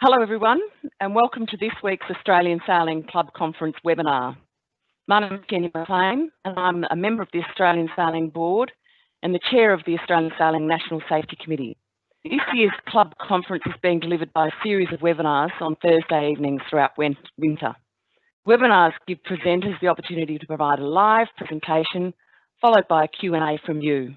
Hello everyone, and welcome to this week's Australian Sailing Club Conference webinar. My name is Kenny McLean, and I'm a member of the Australian Sailing Board and the Chair of the Australian Sailing National Safety Committee. This year's club conference is being delivered by a series of webinars on Thursday evenings throughout winter. Webinars give presenters the opportunity to provide a live presentation, followed by a Q&A from you.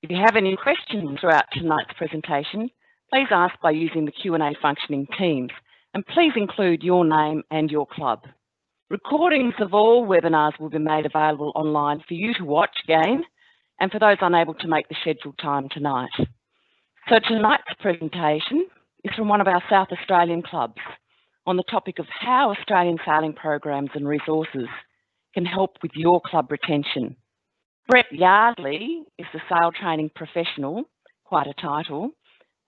If you have any questions throughout tonight's presentation, please ask by using the Q&A function in Teams, and please include your name and your club. Recordings of all webinars will be made available online for you to watch again, and for those unable to make the scheduled time tonight. So tonight's presentation is from one of our South Australian clubs on the topic of how Australian sailing programs and resources can help with your club retention. Brett Yardley is the sail training professional, quite a title,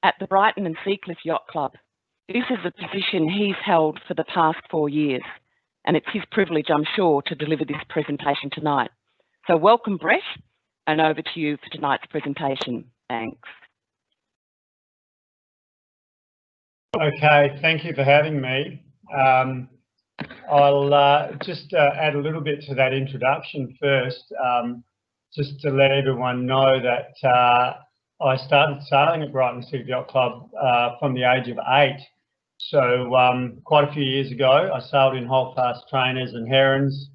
at the Brighton and Seacliff Yacht Club. This is a position he's held for the past 4 years, and it's his privilege, I'm sure, to deliver this presentation tonight. So welcome, Brett, and over to you for tonight's presentation. Thanks. Okay, thank you for having me. I'll just add a little bit to that introduction first, just to let everyone know that I started sailing at Brighton Seacliff Yacht Club from the age of 8. So quite a few years ago, I sailed in holdfast trainers and herons,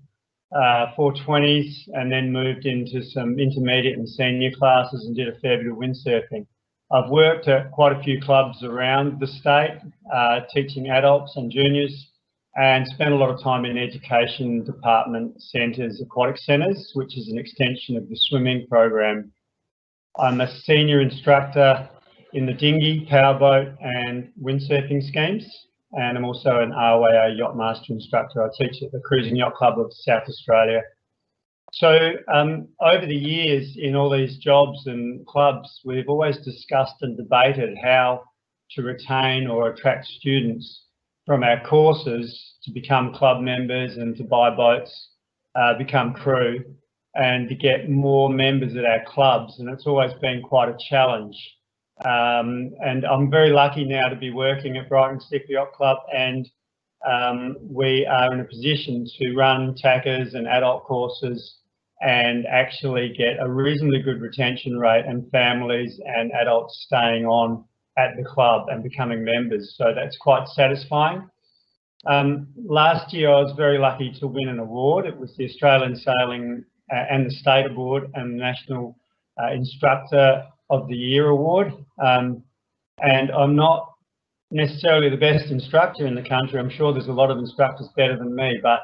420s, and then moved into some intermediate and senior classes and did a fair bit of windsurfing. I've worked at quite a few clubs around the state, teaching adults and juniors, and spent a lot of time in education department centres, aquatic centres, which is an extension of the swimming program. I'm a senior instructor in the dinghy, powerboat and windsurfing schemes, and I'm also an RYA Yachtmaster instructor. I teach at the Cruising Yacht Club of South Australia. So over the years in all these jobs and clubs, we've always discussed and debated how to retain or attract students from our courses to become club members and to buy boats, become crew, and to get more members at our clubs, and it's always been quite a challenge. And I'm very lucky now to be working at Brighton Seacliff Yacht Club, and we are in a position to run tackers and adult courses and actually get a reasonably good retention rate and families and adults staying on at the club and becoming members. So that's quite satisfying. Last year I was very lucky to win an award. It was the Australian Sailing and the State Award and the National Instructor of the Year Award. And I'm not necessarily the best instructor in the country. I'm sure there's a lot of instructors better than me, but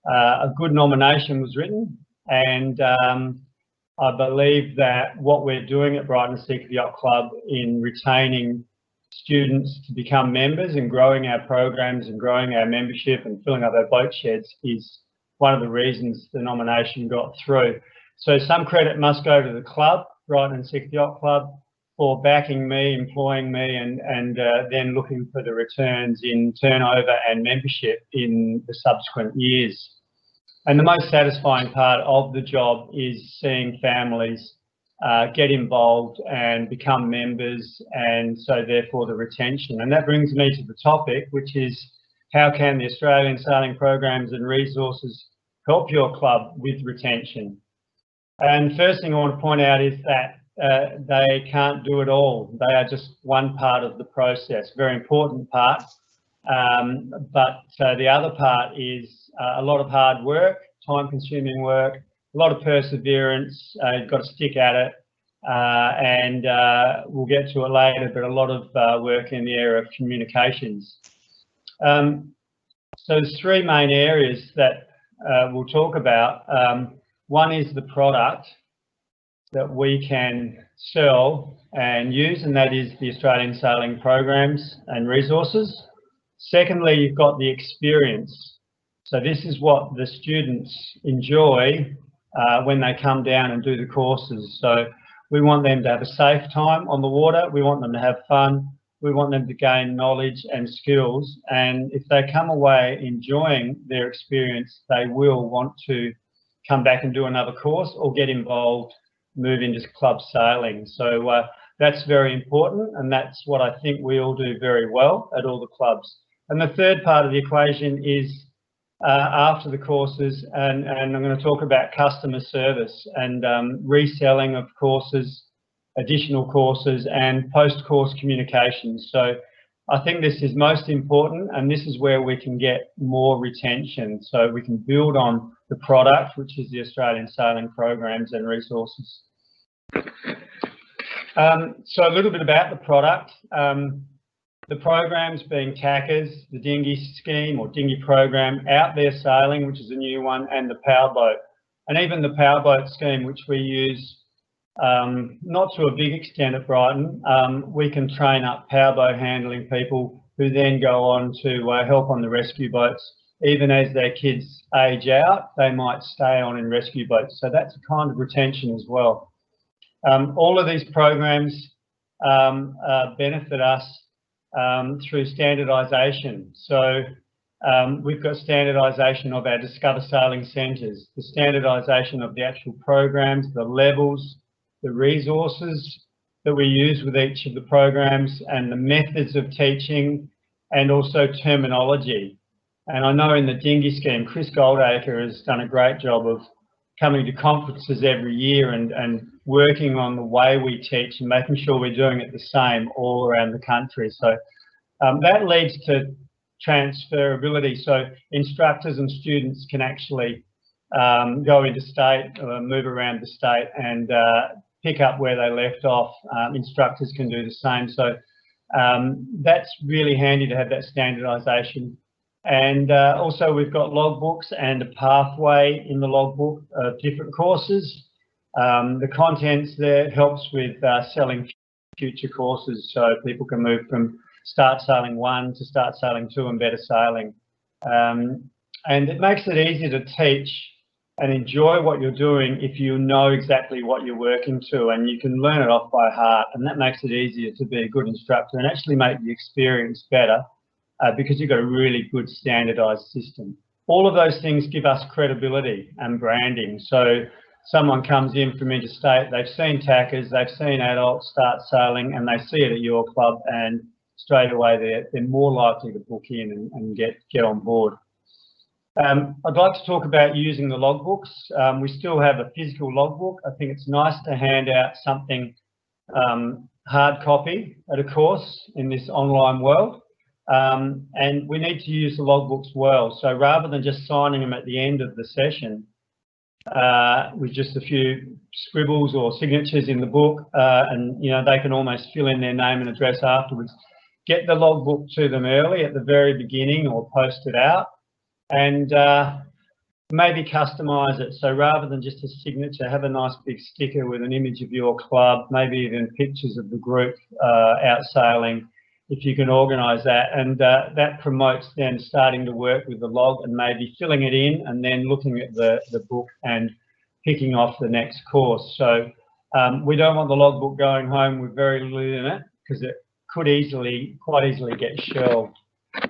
a good nomination was written, and I believe that what we're doing at Brighton Seacliff Yacht Club in retaining students to become members and growing our programs and growing our membership and filling up our boat sheds is one of the reasons the nomination got through. So some credit must go to the club, Brighton Seacliff Yacht Club, for backing me, employing me, and then looking for the returns in turnover and membership in the subsequent years. And the most satisfying part of the job is seeing families get involved and become members, and so therefore the retention. And that brings me to the topic, which is how can the Australian sailing programs and resources help your club with retention? And the first thing I want to point out is that they can't do it all. They are just one part of the process, very important part. But the other part is a lot of hard work, time-consuming work, a lot of perseverance. You've got to stick at it, and we'll get to it later, but a lot of work in the area of communications. So there's three main areas that we'll talk about. One is the product that we can sell and use, and that is the Australian sailing programs and resources. Secondly, you've got the experience. So this is what the students enjoy when they come down and do the courses. So we want them to have a safe time on the water. We want them to have fun. We want them to gain knowledge and skills. And if they come away enjoying their experience, they will want to come back and do another course or get involved, move into club sailing. So that's very important, and that's what I think we all do very well at all the clubs. And the third part of the equation is after the courses, and I'm going to talk about customer service and reselling of courses, additional courses, and post-course communications. So I think this is most important, and this is where we can get more retention. So we can build on the product, which is the Australian Sailing programs and resources. So a little bit about the product. The programs being TACAs, the dinghy scheme or dinghy program, Out There Sailing, which is a new one, and the powerboat. And even the powerboat scheme, which we use not to a big extent at Brighton, we can train up powerboat handling people who then go on to help on the rescue boats. Even as their kids age out, they might stay on in rescue boats. So that's a kind of retention as well. All of these programs benefit us through standardisation. So we've got standardisation of our Discover Sailing centres, the standardisation of the actual programs, the levels, the resources that we use with each of the programs, and the methods of teaching, and also terminology. And I know in the dinghy scheme, Chris Goldacre has done a great job of coming to conferences every year and working on the way we teach and making sure we're doing it the same all around the country. So that leads to transferability. So instructors and students can actually go interstate, move around the state, and pick up where they left off. Instructors can do the same. So that's really handy to have that standardisation. And also we've got logbooks and a pathway in the logbook of different courses. The contents there helps with selling future courses, so people can move from Start Sailing 1 to Start Sailing 2 and Better Sailing. And it makes it easier to teach and enjoy what you're doing if you know exactly what you're working to, and you can learn it off by heart, and that makes it easier to be a good instructor and actually make the experience better because you've got a really good standardised system. All of those things give us credibility and branding. So someone comes in from interstate, they've seen TACAs, they've seen adults Start Sailing, and they see it at your club, and straight away they're more likely to book in and get on board. I'd like to talk about using the logbooks. We still have a physical logbook. I think it's nice to hand out something hard copy at a course in this online world. And we need to use the logbooks well. So rather than just signing them at the end of the session with just a few scribbles or signatures in the book, and you know, they can almost fill in their name and address afterwards, get the logbook to them early at the very beginning or post it out, and maybe customise it. So rather than just a signature, have a nice big sticker with an image of your club, maybe even pictures of the group out sailing, if you can organise that. And that promotes then starting to work with the log and maybe filling it in and then looking at the book and picking off the next course. So we don't want the logbook going home with very little in it, because it could quite easily get shelved.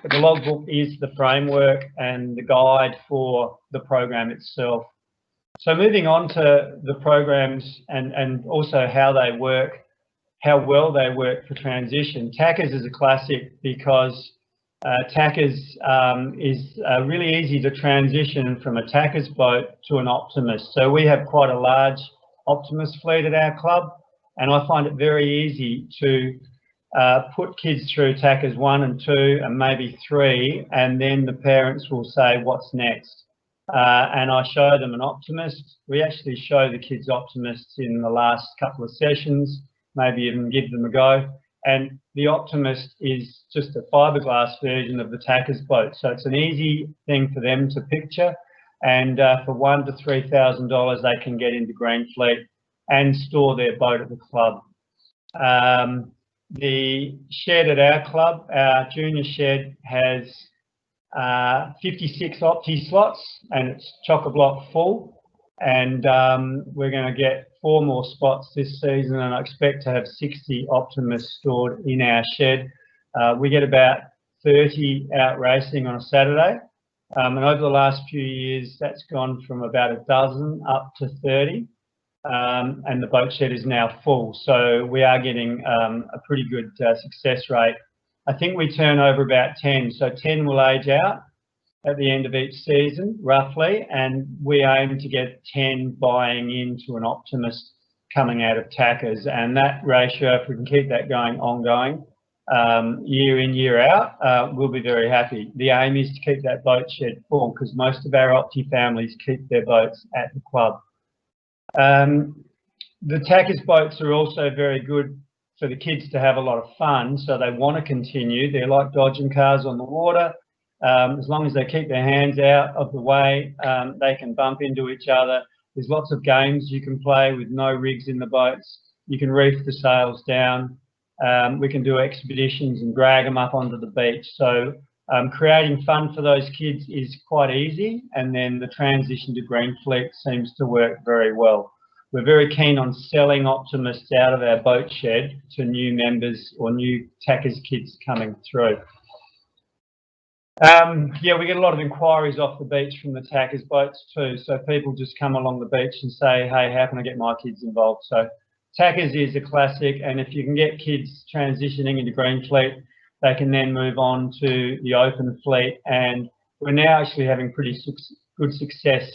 But the logbook is the framework and the guide for the program itself. So moving on to the programs and also how they work, how well they work for transition. TACAs is a classic because TACAs is really easy to transition from a TACAs boat to an Optimist. So we have quite a large Optimist fleet at our club, and I find it very easy to put kids through TACAs 1 and 2 and maybe 3, and then the parents will say, what's next? And I show them an Optimist. We actually show the kids Optimists in the last couple of sessions, maybe even give them a go. And the Optimist is just a fiberglass version of the TACAs boat. So it's an easy thing for them to picture. And for $1,000 to $3,000, they can get into Greenfleet and store their boat at the club. The shed at our club, our junior shed, has 56 Opti slots, and it's chock-a-block full. And we're going to get 4 more spots this season, and I expect to have 60 Optimists stored in our shed. We get about 30 out racing on a Saturday, and over the last few years, that's gone from about a dozen up to 30. and the boat shed is now full. So we are getting a pretty good success rate. I think we turn over about 10, so 10 will age out at the end of each season, roughly, and we aim to get 10 buying into an Optimist coming out of Tackers, and that ratio, if we can keep that going ongoing, year in, year out, we'll be very happy. The aim is to keep that boat shed full because most of our Opti families keep their boats at the club. The Tackers boats are also very good for the kids to have a lot of fun, so they want to continue. They're like dodging cars on the water. As long as they keep their hands out of the way, they can bump into each other. There's lots of games you can play with no rigs in the boats. You can reef the sails down. We can do expeditions and drag them up onto the beach. So creating fun for those kids is quite easy, and then the transition to Greenfleet seems to work very well. We're very keen on selling Optimists out of our boat shed to new members or new Tackers kids coming through. Yeah, we get a lot of inquiries off the beach from the Tackers boats too. So people just come along the beach and say, hey, how can I get my kids involved? So Tackers is a classic, and if you can get kids transitioning into Greenfleet, they can then move on to the open fleet. And we're now actually having pretty good success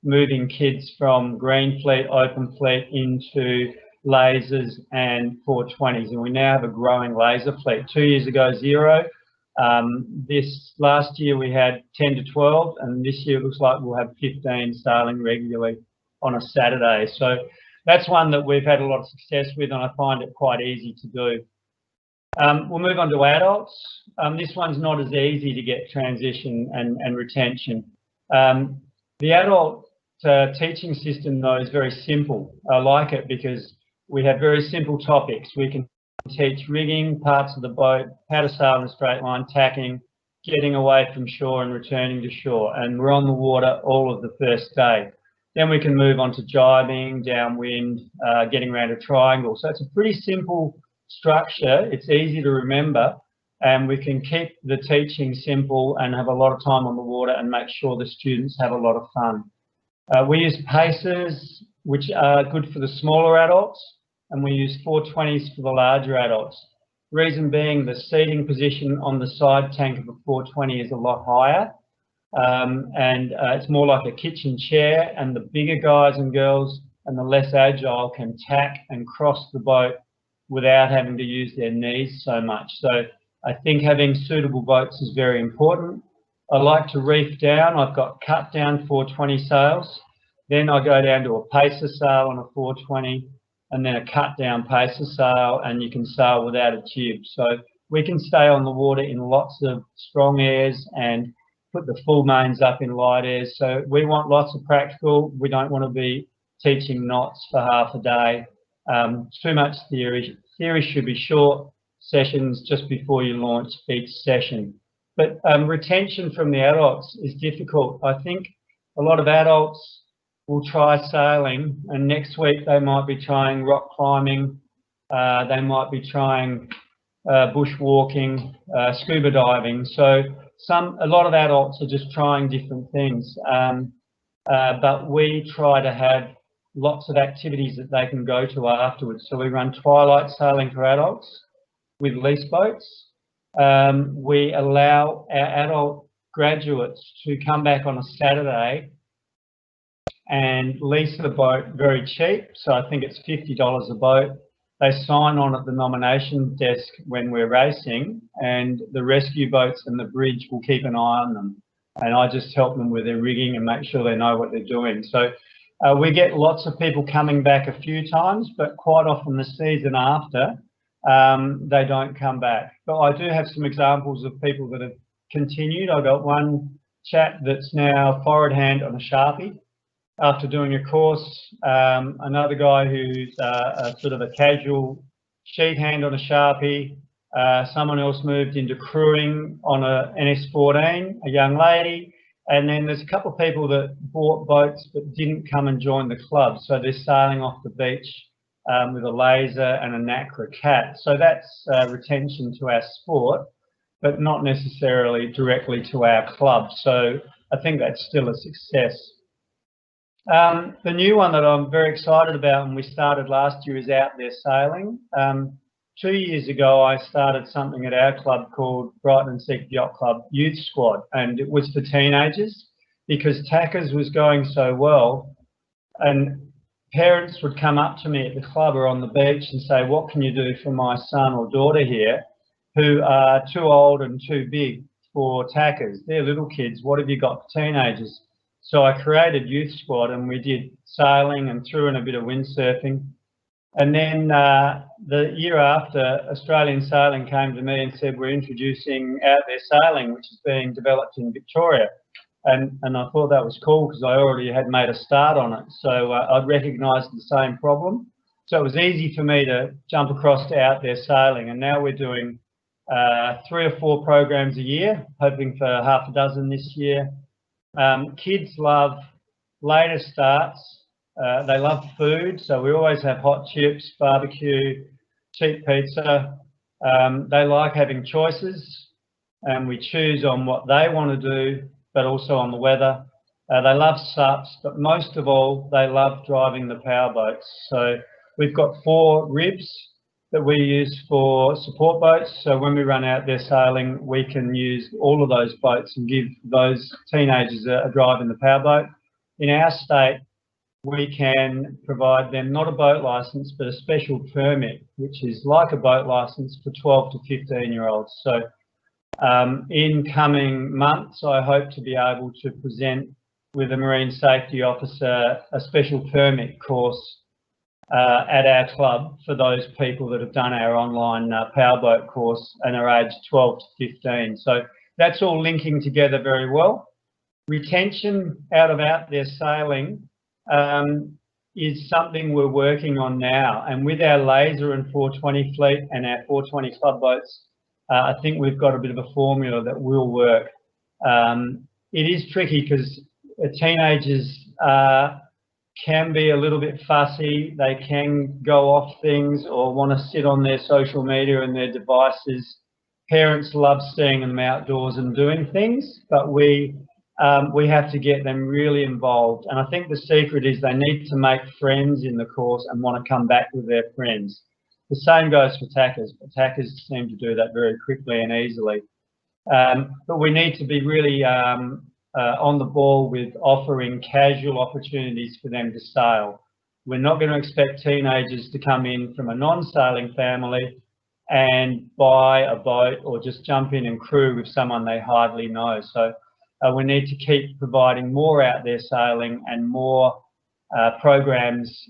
moving kids from Greenfleet, open fleet into lasers and 420s. And we now have a growing laser fleet. 2 years ago, 0. This last year we had 10 to 12, and this year it looks like we'll have 15 sailing regularly on a Saturday. So that's one that we've had a lot of success with, and I find it quite easy to do. We'll move on to adults. This one's not as easy to get transition and retention. The adult teaching system, though, is very simple. I like it because we have very simple topics. We can teach rigging, parts of the boat, how to sail in a straight line, tacking, getting away from shore and returning to shore. And we're on the water all of the first day. Then we can move on to jibing, downwind, getting around a triangle. So it's a pretty simple structure. It's easy to remember, and we can keep the teaching simple and have a lot of time on the water and make sure the students have a lot of fun. We use paces, which are good for the smaller adults, and we use 420s for the larger adults. Reason being, the seating position on the side tank of a 420 is a lot higher, and it's more like a kitchen chair, and the bigger guys and girls and the less agile can tack and cross the boat without having to use their knees so much. So I think having suitable boats is very important. I like to reef down. I've got cut down 420 sails. Then I go down to a pacer sail on a 420, and then a cut down pacer sail, and you can sail without a jib. So we can stay on the water in lots of strong airs and put the full mains up in light airs. So we want lots of practical. We don't want to be teaching knots for half a day. Too much theory. Theory should be short sessions just before you launch each session. But retention from the adults is difficult. I think a lot of adults will try sailing, and next week they might be trying rock climbing, they might be trying bushwalking, scuba diving. So a lot of adults are just trying different things, but we try to have lots of activities that they can go to afterwards. So we run twilight sailing for adults with lease boats. We allow our adult graduates to come back on a Saturday and lease the boat very cheap. So I think it's $50 a boat. They sign on at the nomination desk when we're racing, and the rescue boats and the bridge will keep an eye on them. And I just help them with their rigging and make sure they know what they're doing. So we get lots of people coming back a few times, but quite often the season after, they don't come back. But I do have some examples of people that have continued. I've got one chap that's now forward hand on a Sharpie after doing a course, another guy who's a sort of a casual sheet hand on a Sharpie, someone else moved into crewing on a NS14, a young lady, and then there's a couple of people that bought boats but didn't come and join the club, so they're sailing off the beach with a laser and a Nacra cat. So that's retention to our sport, but not necessarily directly to our club. So I think that's still a success. The new one that I'm very excited about, and we started last year, is Out There Sailing. 2 years ago, I started something at our club called Brighton and Seacliff Yacht Club Youth Squad, and it was for teenagers because TACAs was going so well, and parents would come up to me at the club or on the beach and say, what can you do for my son or daughter here who are too old and too big for TACAs? They're little kids. What have you got for teenagers? So I created Youth Squad, and we did sailing and threw in a bit of windsurfing. And then the year after, Australian Sailing came to me and said, we're introducing Out There Sailing, which is being developed in Victoria. And I thought that was cool because I already had made a start on it. So I'd recognised the same problem. So it was easy for me to jump across to Out There Sailing. And now we're doing 3 or 4 programs a year, hoping for half a dozen this year. Kids love later starts. They love food, so we always have hot chips, barbecue, cheap pizza. They like having choices, and we choose on what they want to do, but also on the weather. They love SUPs, but most of all, they love driving the powerboats. So we've got 4 ribs that we use for support boats. So when we run Out There Sailing, we can use all of those boats and give those teenagers a drive in the powerboat. In our state, we can provide them not a boat license, but a special permit, which is like a boat license for 12 to 15-year-olds. So in coming months, I hope to be able to present with a marine safety officer a special permit course at our club for those people that have done our online powerboat course and are aged 12 to 15. So that's all linking together very well. Retention out There Sailing is something we're working on now, and with our laser and 420 fleet and our 420 club boats, I think we've got a bit of a formula that will work. It is tricky because teenagers can be a little bit fussy. They can go off things or want to sit on their social media and their devices. Parents love seeing them outdoors and doing things, but we have to get them really involved. And I think the secret is they need to make friends in the course and want to come back with their friends. The same goes for TACAs, but TACAs seem to do that very quickly and easily. But we need to be really on the ball with offering casual opportunities for them to sail. We're not going to expect teenagers to come in from a non-sailing family and buy a boat or just jump in and crew with someone they hardly know. So we need to keep providing more Out There Sailing and more programs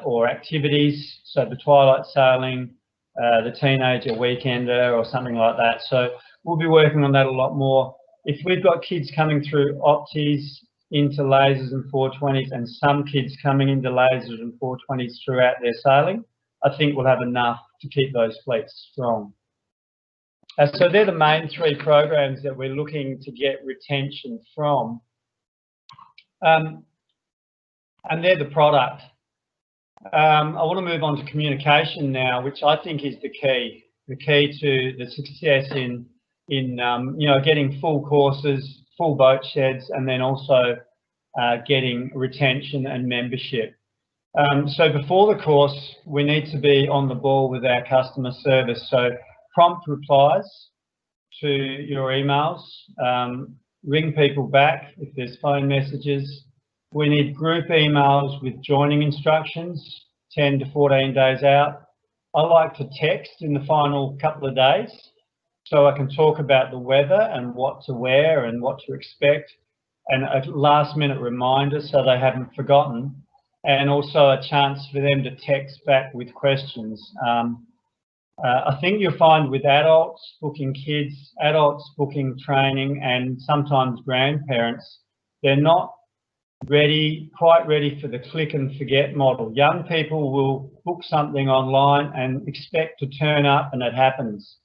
or activities. So the twilight sailing, the teenager weekender or something like that. So we'll be working on that a lot more. If we've got kids coming through Opties into lasers and 420s and some kids coming into lasers and 420s throughout their sailing, I think we'll have enough to keep those fleets strong. So they're the main 3 programs that we're looking to get retention from. And they're the product. I want to move on to communication now, which I think is the key to the success in you know, getting full courses, full boat sheds, and then also getting retention and membership. So before the course, we need to be on the ball with our customer service. So prompt replies to your emails, ring people back if there's phone messages. We need group emails with joining instructions 10 to 14 days out. I like to text in the final couple of days so I can talk about the weather and what to wear and what to expect, and a last minute reminder so they haven't forgotten, and also a chance for them to text back with questions. I think you'll find with adults booking kids, adults booking training, and sometimes grandparents, they're not quite ready for the click and forget model. Young people will book something online and expect to turn up and it happens.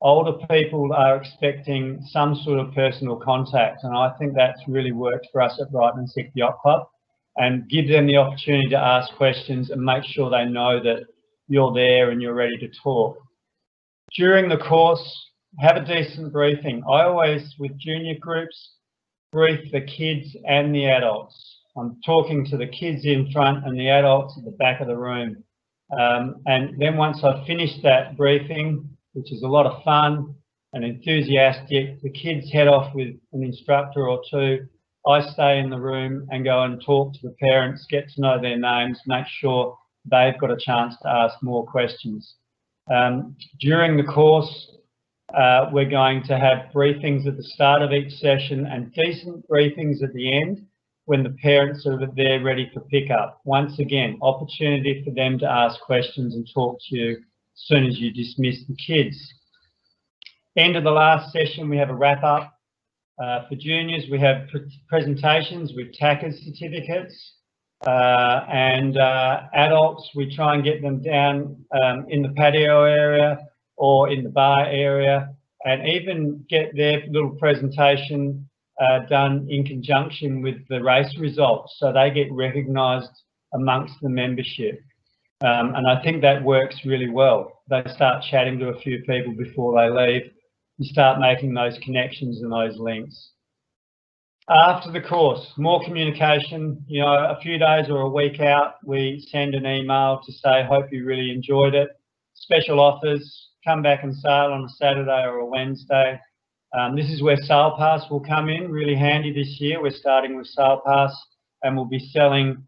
Older people are expecting some sort of personal contact, and I think that's really worked for us at Brighton and Seacliff Yacht Club, and give them the opportunity to ask questions and make sure they know that you're there and you're ready to talk. During the course, have a decent briefing. I always, with junior groups, brief the kids and the adults I'm talking to the kids in front and the adults at the back of the room. And then once I've finished that briefing, which is a lot of fun and enthusiastic, the kids head off with an instructor or two. I stay in the room and go and talk to the parents, get to know their names, make sure they've got a chance to ask more questions. During the course, we're going to have briefings at the start of each session and decent briefings at the end when the parents are there ready for pickup. Once again, opportunity for them to ask questions and talk to you as soon as you dismiss the kids. End of the last session, we have a wrap up. For juniors, we have presentations with TACA's certificates. And adults, we try and get them down in the patio area or in the bar area, and even get their little presentation done in conjunction with the race results, so they get recognised amongst the membership. And I think that works really well. They start chatting to a few people before they leave. You start making those connections and those links. After the course, more communication. You know, a few days or a week out, we send an email to say, hope you really enjoyed it. Special offers, come back and sail on a Saturday or a Wednesday. This is where Sail Pass will come in, really handy this year. We're starting with Sail Pass and we'll be selling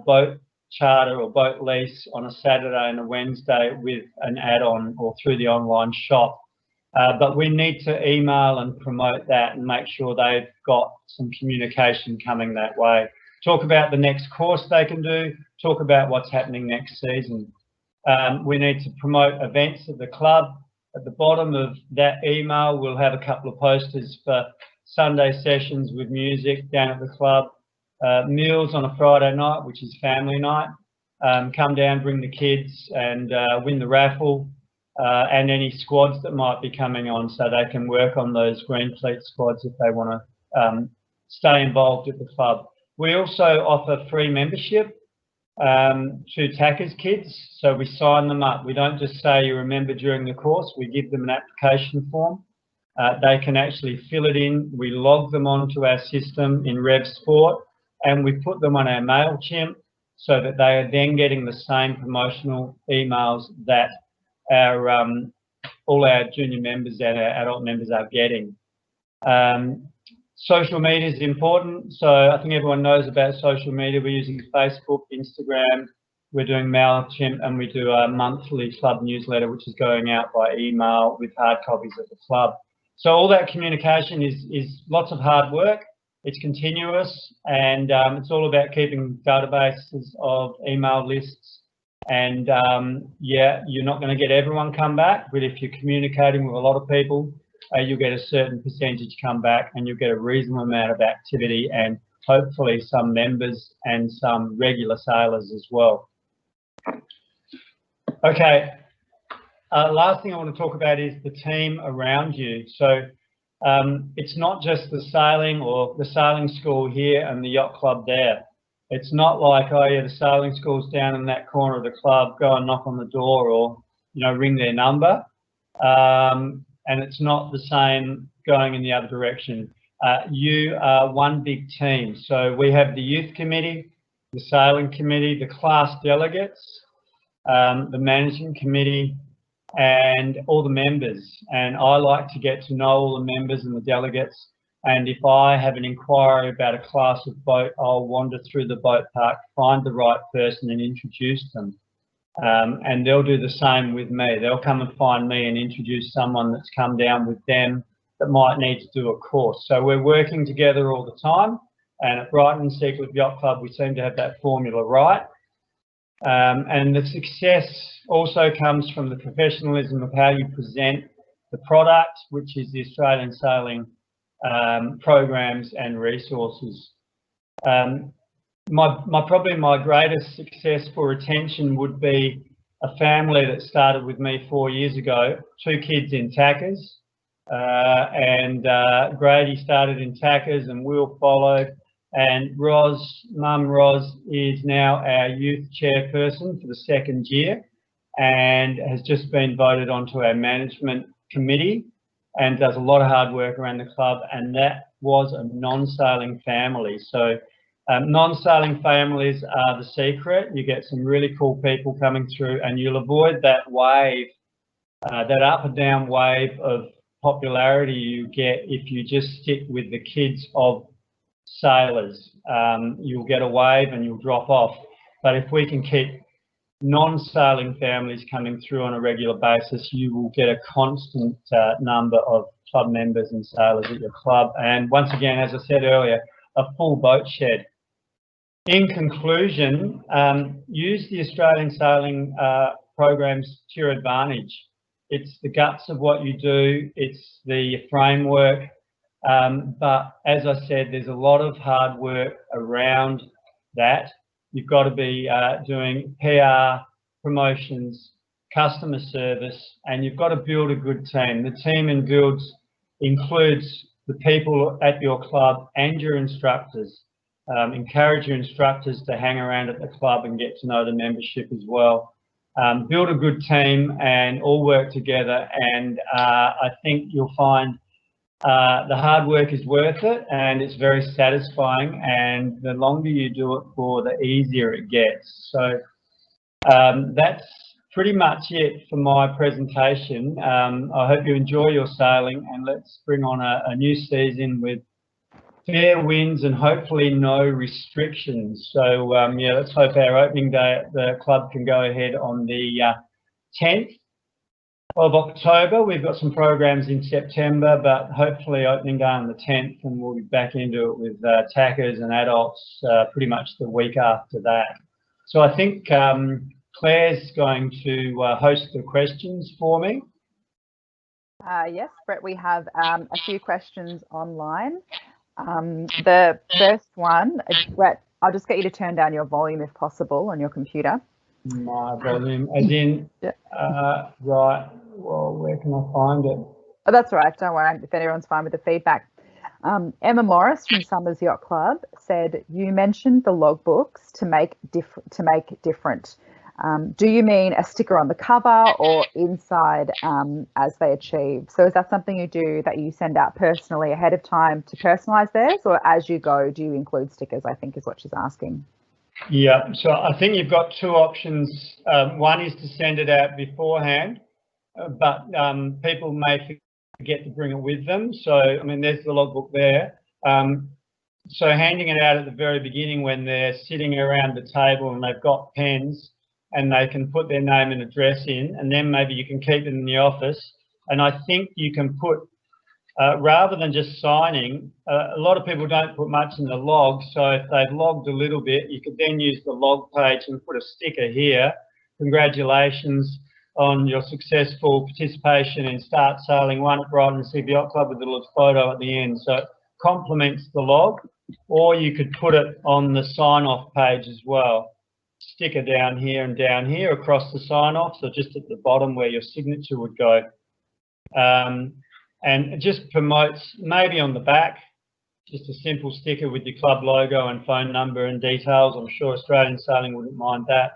boat charter or boat lease on a Saturday and a Wednesday with an add-on or through the online shop. But we need to email and promote that and make sure they've got some communication coming that way. Talk about the next course they can do, talk about what's happening next season. We need to promote events at the club. At the bottom of that email, we'll have a couple of posters for Sunday sessions with music down at the club, meals on a Friday night, which is family night. Come down, bring the kids and win the raffle. And any squads that might be coming on, so they can work on those Green Fleet squads if they want to stay involved at the club. We also offer free membership to TACA's kids, so we sign them up. We don't just say you're a member during the course, we give them an application form. They can actually fill it in, we log them onto our system in RevSport, and we put them on our MailChimp so that they are then getting the same promotional emails that all our junior members and our adult members are getting. Social media is important, so I think everyone knows about social media. We're using Facebook, Instagram, we're doing MailChimp, and we do a monthly club newsletter which is going out by email with hard copies at the club. So all that communication is lots of hard work. It's continuous, and it's all about keeping databases of email lists. And yeah, you're not going to get everyone come back, but if you're communicating with a lot of people, you'll get a certain percentage come back, and you'll get a reasonable amount of activity and hopefully some members and some regular sailors as well. Okay, last thing I want to talk about is the team around you. So it's not just the sailing or the sailing school here and the yacht club there. It's not like, oh yeah, the sailing school's down in that corner of the club, go and knock on the door or, you know, ring their number. And it's not the same going in the other direction. You are one big team. So we have the youth committee, the sailing committee, the class delegates, the management committee, and all the members. And I like to get to know all the members and the delegates. And if I have an inquiry about a class of boat, I'll wander through the boat park, find the right person and introduce them. And they'll do the same with me. They'll come and find me and introduce someone that's come down with them that might need to do a course. So we're working together all the time. And at Brighton Seacliff Yacht Club, we seem to have that formula right. And the success also comes from the professionalism of how you present the product, which is the Australian Sailing programs and resources. Probably my greatest success for retention would be a family that started with me 4 years ago, 2 kids in TACA's, and Grady started in TACA's and Will followed, and Mum Roz is now our youth chairperson for the 2nd year and has just been voted onto our management committee and does a lot of hard work around the club, and that was a non-sailing family. So Non-sailing families are the secret. You get some really cool people coming through, and you'll avoid that wave, that up and down wave of popularity you get if you just stick with the kids of sailors. You'll get a wave and you'll drop off. But if we can keep non-sailing families coming through on a regular basis, you will get a constant number of club members and sailors at your club. And once again, as I said earlier, a full boat shed. In conclusion, use the Australian sailing programs to your advantage. It's the guts of what you do, it's the framework, but as I said, there's a lot of hard work around that. You've got to be doing PR, promotions, customer service, and you've got to build a good team. The team includes the people at your club and your instructors. Encourage your instructors to hang around at the club and get to know the membership as well. Build a good team and all work together, and I think you'll find the hard work is worth it, and it's very satisfying, and the longer you do it for, the easier it gets. So that's pretty much it for my presentation. I hope you enjoy your sailing, and let's bring on a new season with fair winds and hopefully no restrictions. So yeah, let's hope our opening day at the club can go ahead on the 10th of October. We've got some programs in September, but hopefully opening day on the 10th, and we'll be back into it with tackers and adults pretty much the week after that. So I think Claire's going to host the questions for me. Yes, Brett, we have a few questions online. The first one, Brett, I'll just get you to turn down your volume if possible on your computer. My volume, as in, right, well, where can I find it? Oh, that's all right, don't worry, if anyone's fine with the feedback. Emma Morris from Summers Yacht Club said, you mentioned the logbooks to make different. Do you mean a sticker on the cover or inside as they achieve? So is that something you do that you send out personally ahead of time to personalize theirs, or as you go, do you include stickers, I think is what she's asking. Yeah, so I think you've got two options. One is to send it out beforehand, but people may forget to bring it with them. So, I mean, there's the logbook there. So handing it out at the very beginning when they're sitting around the table and they've got pens, and they can put their name and address in, and then maybe you can keep it in the office. And I think you can put, rather than just signing, a lot of people don't put much in the log, so if they've logged a little bit, you could then use the log page and put a sticker here. Congratulations on your successful participation in Start Sailing 1 at Brighton Sea Yacht Club, with a little photo at the end. So it complements the log, or you could put it on the sign-off page as well. Sticker down here and down here across the sign-off, so just at the bottom where your signature would go. And it just promotes, maybe on the back, just a simple sticker with your club logo and phone number and details. I'm sure Australian Sailing wouldn't mind that.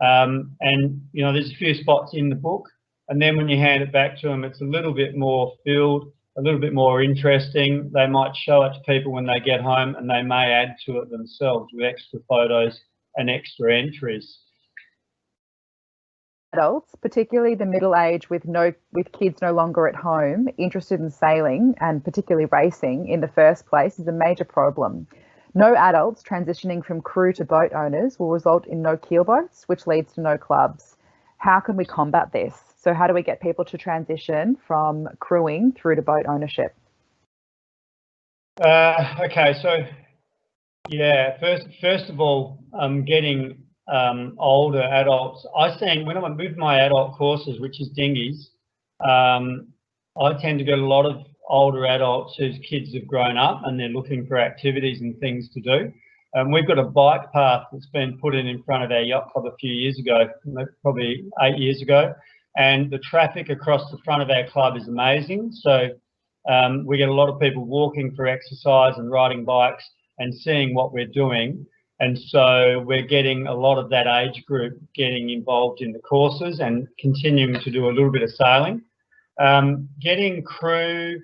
And, you know, there's a few spots in the book, and then when you hand it back to them, it's a little bit more filled, a little bit more interesting. They might show it to people when they get home, and they may add to it themselves with extra photos and extra entries. Adults, particularly the middle age with kids no longer at home, interested in sailing and particularly racing in the first place, is a major problem. No adults transitioning from crew to boat owners will result in no keelboats, which leads to no clubs. How can we combat this? So how do we get people to transition from crewing through to boat ownership? Okay, so yeah, first of all, getting older adults. I think when I move my adult courses, which is dinghies, I tend to get a lot of older adults whose kids have grown up and they're looking for activities and things to do. We've got a bike path that's been put in front of our yacht club a few years ago, probably 8 years ago, and the traffic across the front of our club is amazing. So we get a lot of people walking for exercise and riding bikes and seeing what we're doing. And so we're getting a lot of that age group getting involved in the courses and continuing to do a little bit of sailing. Getting crew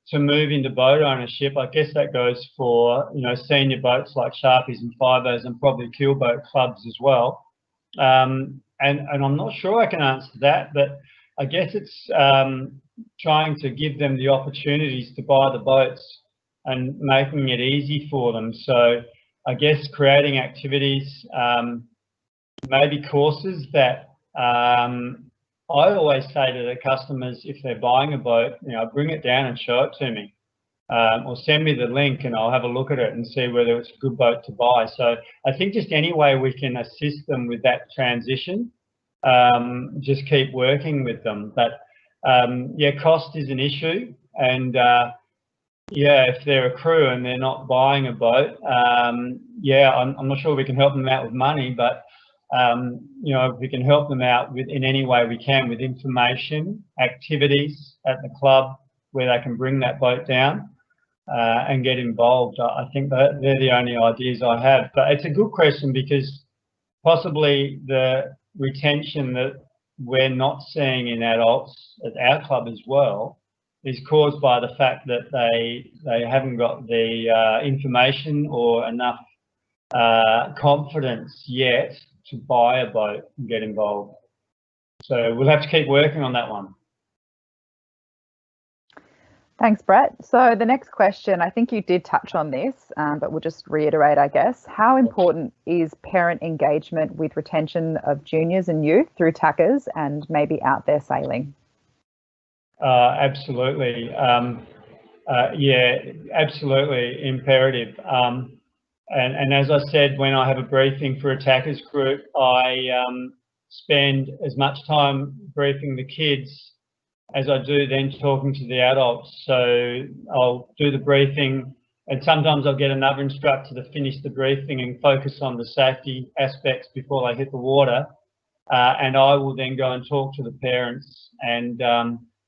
to move into boat ownership, I guess that goes for, you know, senior boats like Sharpies and Fibos and probably keelboat clubs as well. And I'm not sure I can answer that, but I guess it's trying to give them the opportunities to buy the boats and making it easy for them. So I guess creating activities, maybe courses that I always say to the customers, if they're buying a boat, you know, bring it down and show it to me, or send me the link and I'll have a look at it and see whether it's a good boat to buy. So I think just any way we can assist them with that transition, just keep working with them. But yeah, cost is an issue, and yeah, if they're a crew and they're not buying a boat, yeah, I'm not sure we can help them out with money, but you know, if we can help them out with in any way we can with information, activities at the club where they can bring that boat down and get involved. I think that they're the only ideas I have. But it's a good question, because possibly the retention that we're not seeing in adults at our club as well is caused by the fact that they haven't got the information or enough confidence yet to buy a boat and get involved. So we'll have to keep working on that one. Thanks, Brett. So the next question, I think you did touch on this, but we'll just reiterate, I guess. How important is parent engagement with retention of juniors and youth through TACAs and maybe out there sailing? Absolutely. Yeah, absolutely imperative. And as I said, when I have a briefing for a TACAs group, I spend as much time briefing the kids as I do then talking to the adults. So I'll do the briefing, and sometimes I'll get another instructor to finish the briefing and focus on the safety aspects before they hit the water. And I will then go and talk to the parents and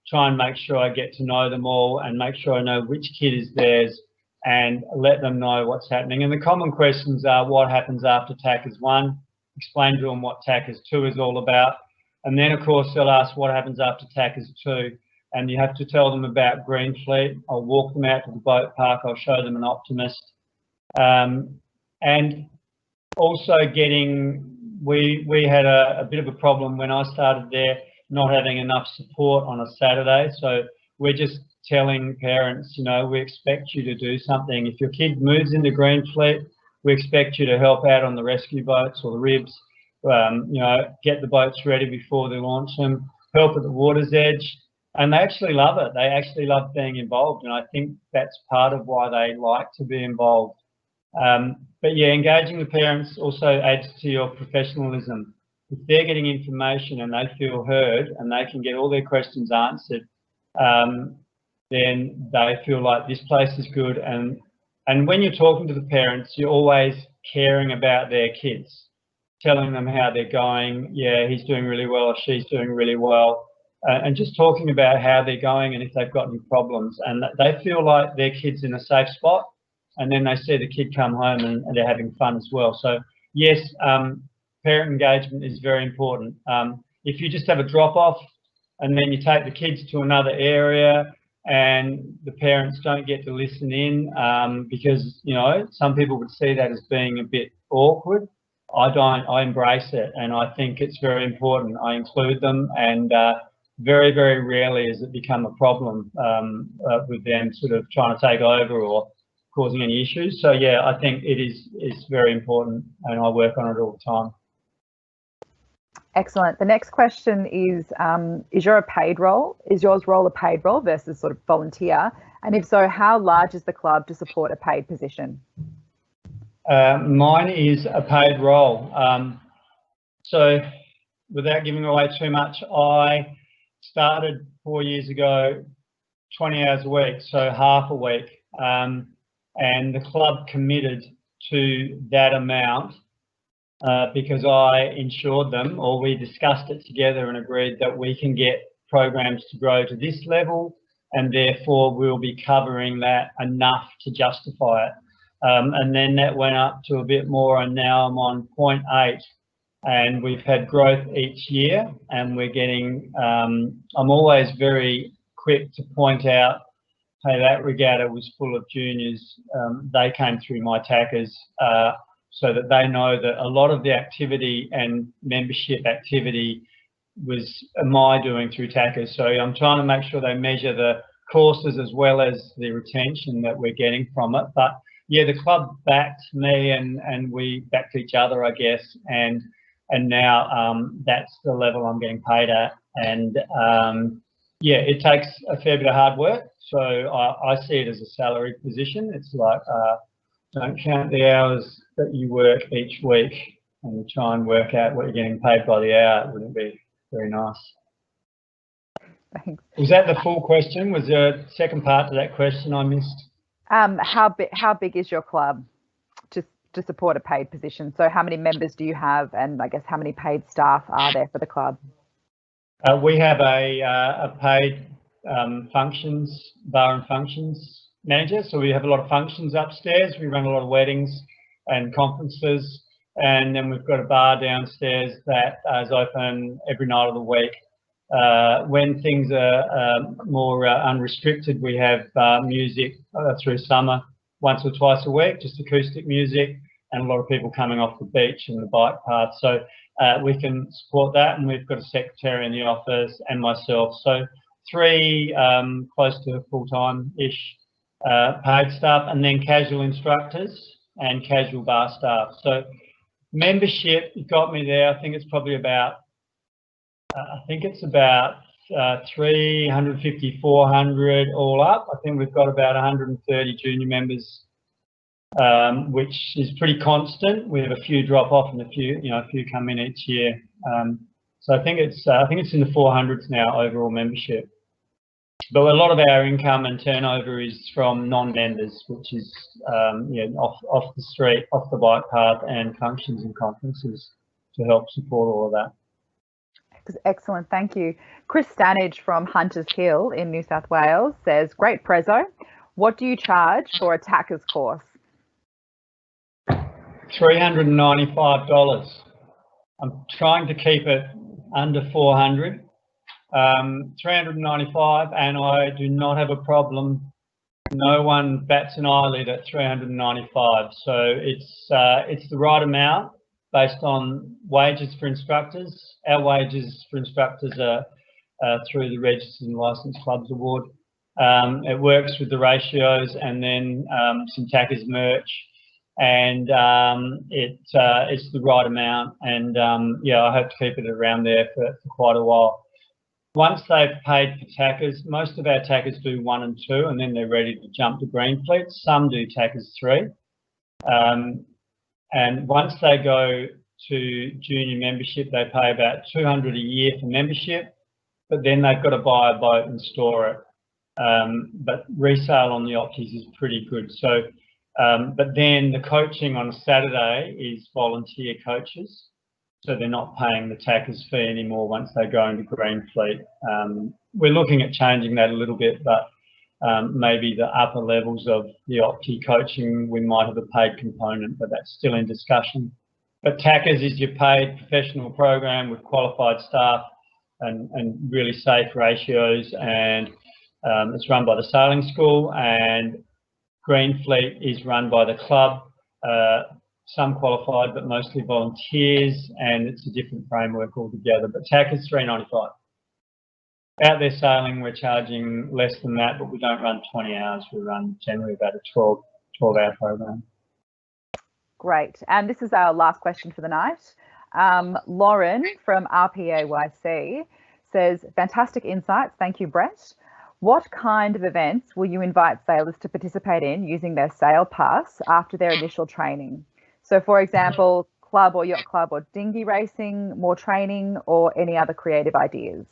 try and make sure I get to know them all and make sure I know which kid is theirs and let them know what's happening. And the common questions are what happens after TACAs 1, explain to them what TACAs 2 is all about. And then, of course, they'll ask what happens after TACAs 2. And you have to tell them about Green Fleet. I'll walk them out to the boat park. I'll show them an Optimist. And also we had a bit of a problem when I started there, not having enough support on a Saturday. So we're just telling parents, you know, we expect you to do something. If your kid moves into Green Fleet, we expect you to help out on the rescue boats or the ribs. You know, get the boats ready before they launch them, help at the water's edge, and they actually love it. They actually love being involved, and I think that's part of why they like to be involved. But yeah, engaging the parents also adds to your professionalism. If they're getting information and they feel heard and they can get all their questions answered, then they feel like this place is good. And when you're talking to the parents, you're always caring about their kids, telling them how they're going. Yeah, he's doing really well or she's doing really well. And just talking about how they're going and if they've got any problems. And they feel like their kid's in a safe spot. And then they see the kid come home and they're having fun as well. So yes, parent engagement is very important. If you just have a drop off and then you take the kids to another area and the parents don't get to listen in because, you know, some people would see that as being a bit awkward. I don't. I embrace it, and I think it's very important. I include them, and very, very rarely has it become a problem with them sort of trying to take over or causing any issues. So yeah, I think it's very important, and I work on it all the time. Excellent. The next question is your paid role? Is yours role a paid role versus sort of volunteer? And if so, how large is the club to support a paid position? Mine is a paid role. So without giving away too much, I started 4 years ago, 20 hours a week, so half a week. And the club committed to that amount because I insured them, or we discussed it together and agreed that we can get programs to grow to this level, and therefore we'll be covering that enough to justify it. And then that went up to a bit more, and now I'm on 0.8, and we've had growth each year, and we're getting, I'm always very quick to point out that regatta was full of juniors. They came through my tackers so that they know that a lot of the activity and membership activity was my doing through tackers. So I'm trying to make sure they measure the courses as well as the retention that we're getting from it. But yeah, the club backed me and we backed each other, I guess. And now that's the level I'm getting paid at. And yeah, it takes a fair bit of hard work. So I see it as a salary position. It's like, don't count the hours that you work each week and try and work out what you're getting paid by the hour. It wouldn't be very nice. Thanks. Was that the full question? Was there a second part to that question I missed? How big is your club to support a paid position? So how many members do you have, and I guess how many paid staff are there for the club? We have a paid functions, bar and functions manager. So we have a lot of functions upstairs. We run a lot of weddings and conferences. And then we've got a bar downstairs that is open every night of the week. When things are more unrestricted, we have music through summer once or twice a week, just acoustic music, and a lot of people coming off the beach and the bike path. So we can support that, and we've got a secretary in the office and myself. So 3 close to full-time-ish paid staff, and then casual instructors and casual bar staff. So membership, you got me there. I think it's probably about, 350, 400 all up. I think we've got about 130 junior members, which is pretty constant. We have a few drop off and a few come in each year. So I think it's in the 400s now overall membership. But a lot of our income and turnover is from non-members, which is off the street, off the bike path, and functions and conferences to help support all of that. Excellent, thank you. Chris Stanage from Hunters Hill in New South Wales says, great prezzo. What do you charge for a tackers course? $395. I'm trying to keep it under 400. 395, and I do not have a problem. No one bats an eyelid at 395. So it's the right amount based on wages for instructors. Our wages for instructors are through the Registered and Licensed Clubs Award. It works with the ratios and then some tackers merch, and it's the right amount. And yeah, I hope to keep it around there for quite a while. Once they've paid for tackers, most of our tackers do 1 and 2, and then they're ready to jump to Greenfleet. Some do tackers 3. And once they go to junior membership, they pay about $200 a year for membership, but then they've got to buy a boat and store it. But resale on the Opties is pretty good. So, but then the coaching on a Saturday is volunteer coaches. So they're not paying the tackers fee anymore once they go into Greenfleet. We're looking at changing that a little bit, but maybe the upper levels of the Opti coaching, we might have a paid component, but that's still in discussion. But tackers is your paid professional program with qualified staff and really safe ratios, and it's run by the sailing school, and Greenfleet is run by the club. Some qualified, but mostly volunteers, and it's a different framework altogether. But tackers $395. Out there sailing, we're charging less than that, but we don't run 20 hours. We run generally about a 12-hour program. Great. And this is our last question for the night. Lauren from RPAYC says, fantastic insights. Thank you, Brett. What kind of events will you invite sailors to participate in using their sail pass after their initial training? So, for example, club or yacht club or dinghy racing, more training, or any other creative ideas?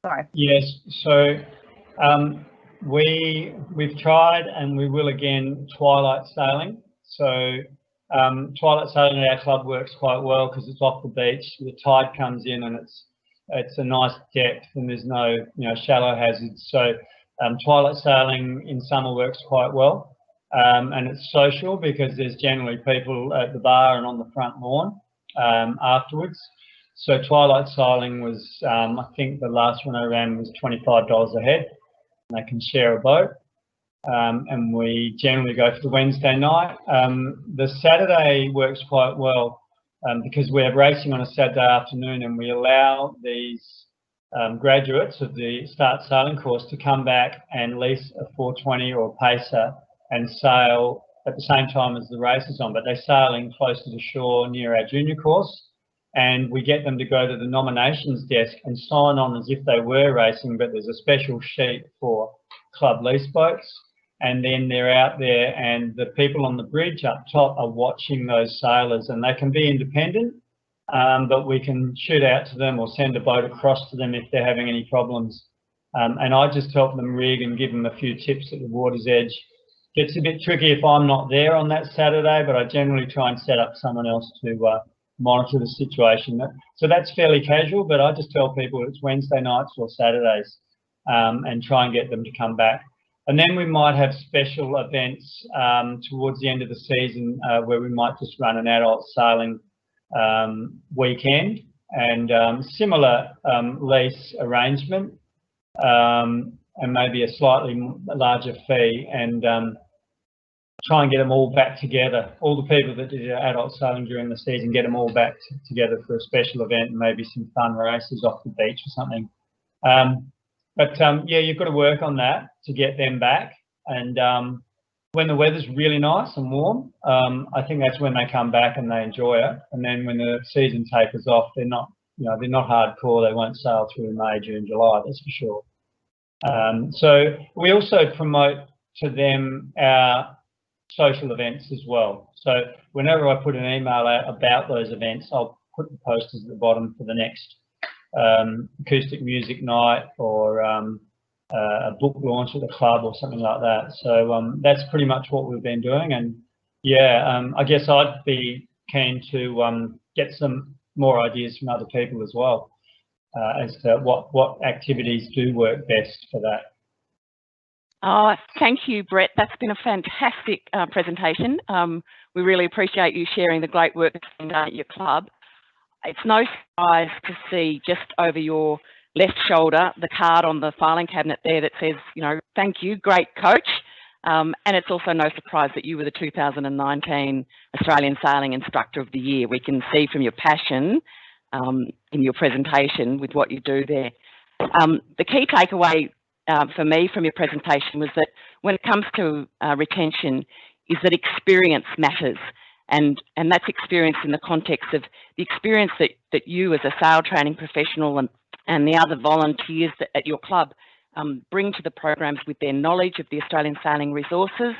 Sorry. Yes. So we've tried, and we will again, twilight sailing. So twilight sailing at our club works quite well because it's off the beach. The tide comes in, and it's a nice depth, and there's no shallow hazards. So twilight sailing in summer works quite well. And it's social because there's generally people at the bar and on the front lawn afterwards. So twilight sailing was, I think the last one I ran was $25 a head, and they can share a boat. And we generally go for the Wednesday night. The Saturday works quite well because we're racing on a Saturday afternoon, and we allow these graduates of the Start Sailing course to come back and lease a 420 or a pacer and sail at the same time as the race is on, but they're sailing close to the shore near our junior course, and we get them to go to the nominations desk and sign on as if they were racing, but there's a special sheet for club lease boats, and then they're out there, and the people on the bridge up top are watching those sailors, and they can be independent, but we can shoot out to them or send a boat across to them if they're having any problems. And I just help them rig and give them a few tips at the water's edge. Gets a bit tricky if I'm not there on that Saturday, but I generally try and set up someone else to monitor the situation. So that's fairly casual, but I just tell people it's Wednesday nights or Saturdays and try and get them to come back. And then we might have special events towards the end of the season where we might just run an adult sailing weekend and similar lease arrangement and maybe a slightly larger fee, and try and get them all back together. All the people that did adult sailing during the season, get them all back together for a special event and maybe some fun races off the beach or something. Yeah, you've got to work on that to get them back. And when the weather's really nice and warm, I think that's when they come back and they enjoy it. And then when the season tapers off, they're not, they're not hardcore. They won't sail through May, June, July, that's for sure. So we also promote to them our social events as well. So whenever I put an email out about those events, I'll put the posters at the bottom for the next acoustic music night or a book launch at the club or something like that. So that's pretty much what we've been doing. And yeah, I guess I'd be keen to get some more ideas from other people as well as to what activities do work best for that. Oh, thank you, Brett. That's been a fantastic presentation. We really appreciate you sharing the great work that's been done at your club. It's no surprise to see just over your left shoulder the card on the filing cabinet there that says, thank you, great coach. And it's also no surprise that you were the 2019 Australian Sailing Instructor of the Year. We can see from your passion in your presentation with what you do there. The key takeaway for me from your presentation was that when it comes to retention is that experience matters, and that's experience in the context of the experience that you as a sail training professional and the other volunteers at your club bring to the programs with their knowledge of the Australian sailing resources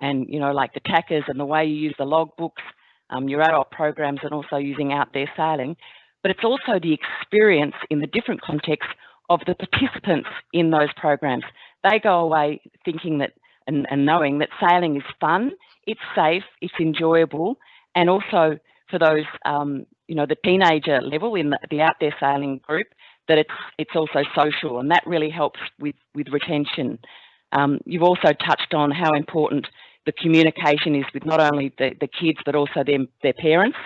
and, like the tackers and the way you use the logbooks, your adult programs, and also using out there sailing. But it's also the experience in the different contexts of the participants in those programs. They go away thinking that and knowing that sailing is fun, it's safe, it's enjoyable, and also for those, the teenager level in the out there sailing group, that it's also social, and that really helps with retention. You've also touched on how important the communication is with not only the kids but also their parents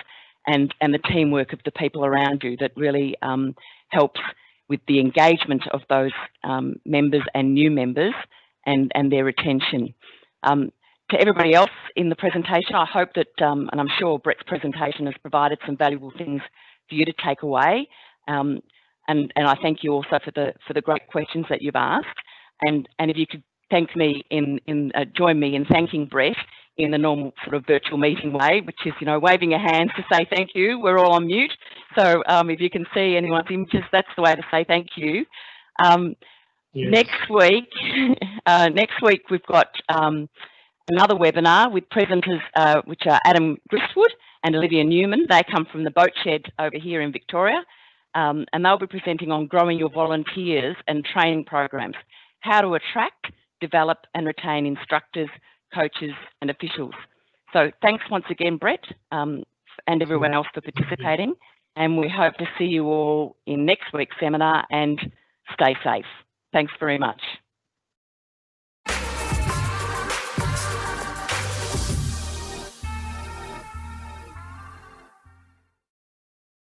and the teamwork of the people around you that really helps with the engagement of those members and new members and their retention. To everybody else in the presentation, I hope that, and I'm sure Brett's presentation has provided some valuable things for you to take away. And I thank you also for the great questions that you've asked. And if you could thank me join me in thanking Brett in the normal sort of virtual meeting way, which is, waving your hands to say thank you. We're all on mute. So if you can see anyone's images, that's the way to say thank you. Yes. Next week we've got another webinar with presenters, which are Adam Gristwood and Olivia Newman. They come from the Boat Shed over here in Victoria. And they'll be presenting on growing your volunteers and training programs, how to attract, develop and retain instructors, coaches and officials. So thanks once again, Brett, and everyone else for participating. And we hope to see you all in next week's seminar, and stay safe. Thanks very much.